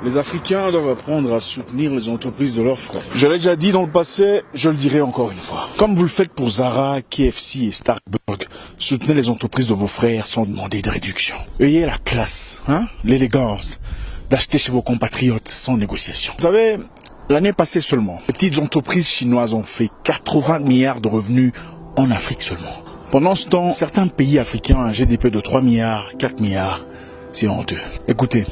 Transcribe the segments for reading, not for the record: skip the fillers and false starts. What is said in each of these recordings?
Les Africains doivent apprendre à soutenir les entreprises de leurs frères. Je l'ai déjà dit dans le passé, je le dirai encore une fois. Comme vous le faites pour Zara, KFC et Starbucks, soutenez les entreprises de vos frères sans demander de réduction. Ayez la classe, l'élégance d'acheter chez vos compatriotes sans négociation. Vous savez, l'année passée seulement, les petites entreprises chinoises ont fait 80 milliards de revenus en Afrique seulement. Pendant ce temps, certains pays africains ont un GDP de 3 milliards, 4 milliards, c'est honteux. Écoutez,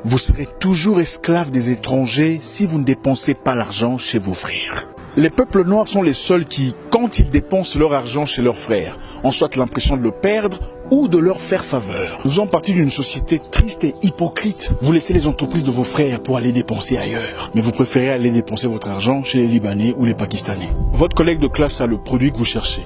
vous serez toujours esclaves des étrangers si vous ne dépensez pas l'argent chez vos frères. Les peuples noirs sont les seuls qui, quand ils dépensent leur argent chez leurs frères, ont soit l'impression de le perdre ou de leur faire faveur. Nous faisons partie d'une société triste et hypocrite. Vous laissez les entreprises de vos frères pour aller dépenser ailleurs. Mais vous préférez aller dépenser votre argent chez les Libanais ou les Pakistanais. Votre collègue de classe a le produit que vous cherchez.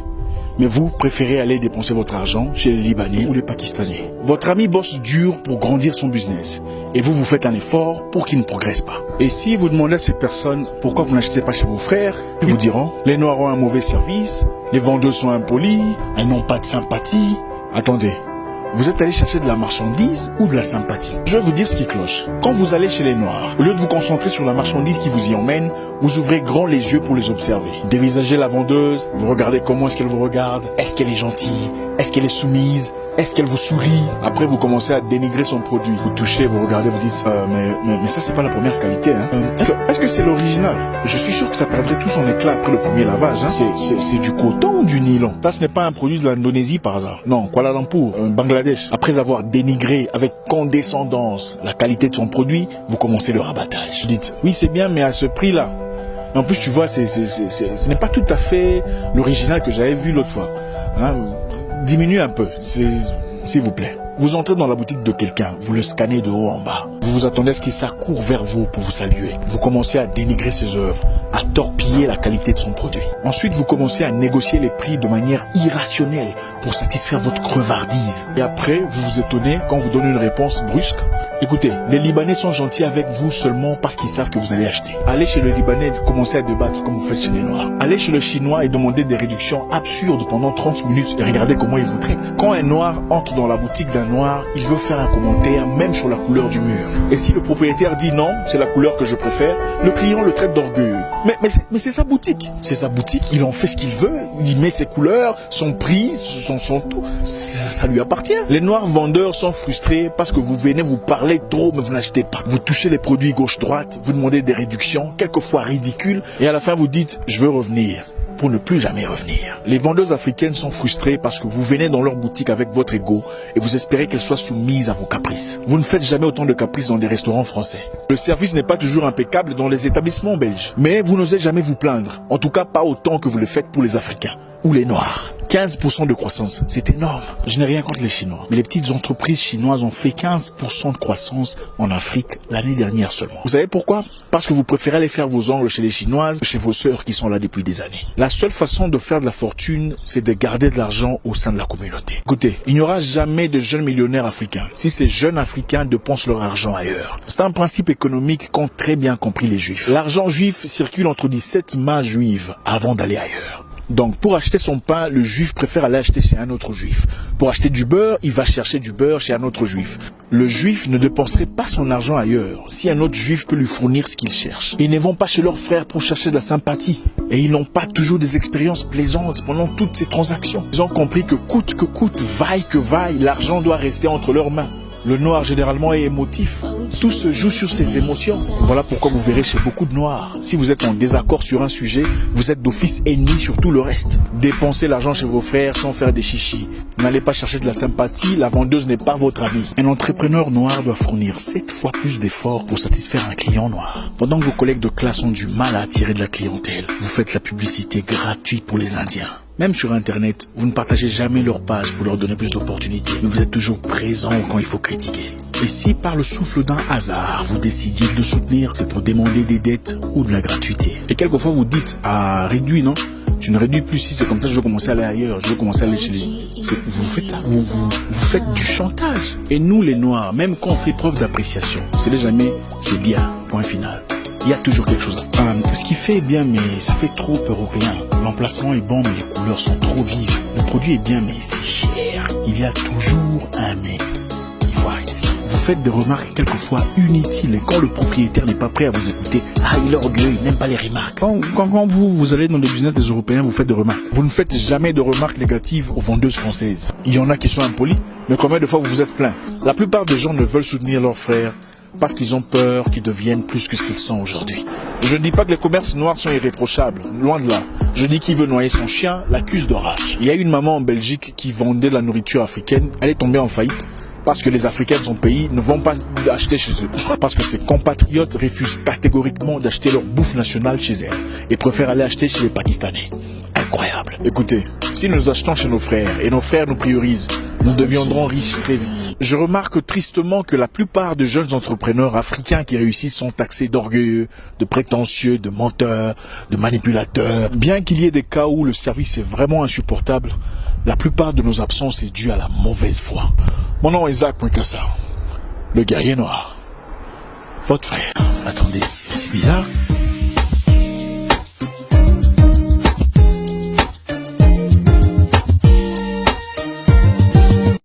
Mais vous préférez aller dépenser votre argent chez les Libanais ou les Pakistanais. Votre ami bosse dur pour grandir son business. Et vous faites un effort pour qu'il ne progresse pas. Et si vous demandez à ces personnes pourquoi vous n'achetez pas chez vos frères, ils vous diront, les Noirs ont un mauvais service, les vendeurs sont impolis, elles n'ont pas de sympathie. Attendez, vous êtes allé chercher de la marchandise ou de la sympathie? Je vais vous dire ce qui cloche. Quand vous allez chez les Noirs, au lieu de vous concentrer sur la marchandise qui vous y emmène, vous ouvrez grand les yeux pour les observer. Dévisagez la vendeuse, vous regardez comment est-ce qu'elle vous regarde, est-ce qu'elle est gentille, est-ce qu'elle est soumise, est-ce qu'elle vous sourit? Après, vous commencez à dénigrer son produit. Vous touchez, vous regardez, vous dites mais ça, c'est pas la première qualité. Est-ce que c'est l'original? Je suis sûr que ça perdrait tout son éclat après le premier lavage. C'est du coton ou du nylon? Ça, ce n'est pas un produit de l'Indonésie par hasard. Non, Kuala Lumpur, Bangladesh. Après avoir dénigré avec condescendance la qualité de son produit, vous commencez le rabattage. Vous dites, oui, c'est bien, mais à ce prix-là. En plus, tu vois, ce n'est pas tout à fait l'original que j'avais vu l'autre fois. Diminue un peu, s'il vous plaît. Vous entrez dans la boutique de quelqu'un, vous le scannez de haut en bas. Vous vous attendez à ce qu'il s'accourt vers vous pour vous saluer. Vous commencez à dénigrer ses œuvres, à torpiller la qualité de son produit. Ensuite, vous commencez à négocier les prix de manière irrationnelle pour satisfaire votre crevardise. Et après, vous vous étonnez quand vous donnez une réponse brusque. Écoutez, les Libanais sont gentils avec vous seulement parce qu'ils savent que vous allez acheter. Allez chez le Libanais et commencez à débattre comme vous faites chez les Noirs. Allez chez le Chinois et demandez des réductions absurdes pendant 30 minutes et regardez comment il vous traite. Quand un Noir entre dans la boutique d'un Noir, il veut faire un commentaire même sur la couleur du mur. Et si le propriétaire dit non, c'est la couleur que je préfère, le client le traite d'orgueilleux. Mais c'est sa boutique. C'est sa boutique, il en fait ce qu'il veut, il met ses couleurs, son prix, son tout. Ça lui appartient. Les Noirs vendeurs sont frustrés parce que vous venez vous parler trop mais vous n'achetez pas. Vous touchez les produits gauche-droite, vous demandez des réductions, quelquefois ridicules, et à la fin vous dites « je veux revenir ». Pour ne plus jamais revenir. Les vendeuses africaines sont frustrées parce que vous venez dans leur boutique avec votre ego et vous espérez qu'elles soient soumises à vos caprices. Vous ne faites jamais autant de caprices dans des restaurants français. Le service n'est pas toujours impeccable dans les établissements belges. Mais vous n'osez jamais vous plaindre. En tout cas, pas autant que vous le faites pour les Africains ou les Noirs. 15% de croissance, c'est énorme. Je n'ai rien contre les Chinois. Mais les petites entreprises chinoises ont fait 15% de croissance en Afrique l'année dernière seulement. Vous savez pourquoi? Parce que vous préférez aller faire vos ongles chez les Chinoises que chez vos sœurs qui sont là depuis des années. La seule façon de faire de la fortune, c'est de garder de l'argent au sein de la communauté. Écoutez, il n'y aura jamais de jeunes millionnaires africains si ces jeunes africains dépensent leur argent ailleurs. C'est un principe économique qu'ont très bien compris les Juifs. L'argent juif circule entre 17 mains juives avant d'aller ailleurs. Donc, pour acheter son pain, le juif préfère aller acheter chez un autre juif. Pour acheter du beurre, il va chercher du beurre chez un autre juif. Le juif ne dépenserait pas son argent ailleurs si un autre juif peut lui fournir ce qu'il cherche. Ils ne vont pas chez leurs frères pour chercher de la sympathie. Et ils n'ont pas toujours des expériences plaisantes pendant toutes ces transactions. Ils ont compris que coûte, vaille que vaille, l'argent doit rester entre leurs mains. Le noir généralement est émotif. Tout se joue sur ses émotions. Voilà pourquoi vous verrez chez beaucoup de noirs. Si vous êtes en désaccord sur un sujet, vous êtes d'office ennemi sur tout le reste. Dépensez l'argent chez vos frères sans faire des chichis. N'allez pas chercher de la sympathie, la vendeuse n'est pas votre amie. Un entrepreneur noir doit fournir 7 fois plus d'efforts pour satisfaire un client noir. Pendant que vos collègues de classe ont du mal à attirer de la clientèle, vous faites la publicité gratuite pour les Indiens. Même sur Internet, vous ne partagez jamais leur page pour leur donner plus d'opportunités, mais vous êtes toujours présent quand il faut critiquer. Et si par le souffle d'un hasard, vous décidiez de le soutenir, c'est pour demander des dettes ou de la gratuité. Et quelquefois vous dites, ah, réduit, non? Tu ne réduis plus si c'est comme ça, je veux commencer à aller ailleurs, je veux commencer à aller chez les... Vous faites ça, vous faites du chantage. Et nous les Noirs, même quand on fait preuve d'appréciation, c'est jamais, c'est bien, point final. Il y a toujours quelque chose à faire. Ce qui fait est bien, mais ça fait trop européen. L'emplacement est bon, mais les couleurs sont trop vives. Le produit est bien, mais c'est cher. Il y a toujours un mais. Il faut arrêter ça. Vous faites des remarques quelquefois inutiles et quand le propriétaire n'est pas prêt à vous écouter, il est orgueilleux, il n'aime pas les remarques. Quand vous allez dans le business des Européens, vous faites des remarques. Vous ne faites jamais de remarques négatives aux vendeuses françaises. Il y en a qui sont impolis, mais combien de fois vous vous êtes plaint? La plupart des gens ne veulent soutenir leurs frères parce qu'ils ont peur qu'ils deviennent plus que ce qu'ils sont aujourd'hui. Je ne dis pas que les commerces noirs sont irréprochables, loin de là. Je dis qu'il veut noyer son chien, l'accuse de rage. Il y a une maman en Belgique qui vendait de la nourriture africaine, elle est tombée en faillite parce que les Africains de son pays ne vont pas acheter chez eux. Parce que ses compatriotes refusent catégoriquement d'acheter leur bouffe nationale chez elle et préfèrent aller acheter chez les Pakistanais. Incroyable. Écoutez, si nous achetons chez nos frères et nos frères nous priorisent, nous deviendrons riches très vite. Je remarque tristement que la plupart de jeunes entrepreneurs africains qui réussissent sont taxés d'orgueilleux, de prétentieux, de menteurs, de manipulateurs. Bien qu'il y ait des cas où le service est vraiment insupportable, la plupart de nos absences est due à la mauvaise foi. Mon nom est Zach Poincassa, le guerrier noir. Votre frère. Attendez, c'est bizarre.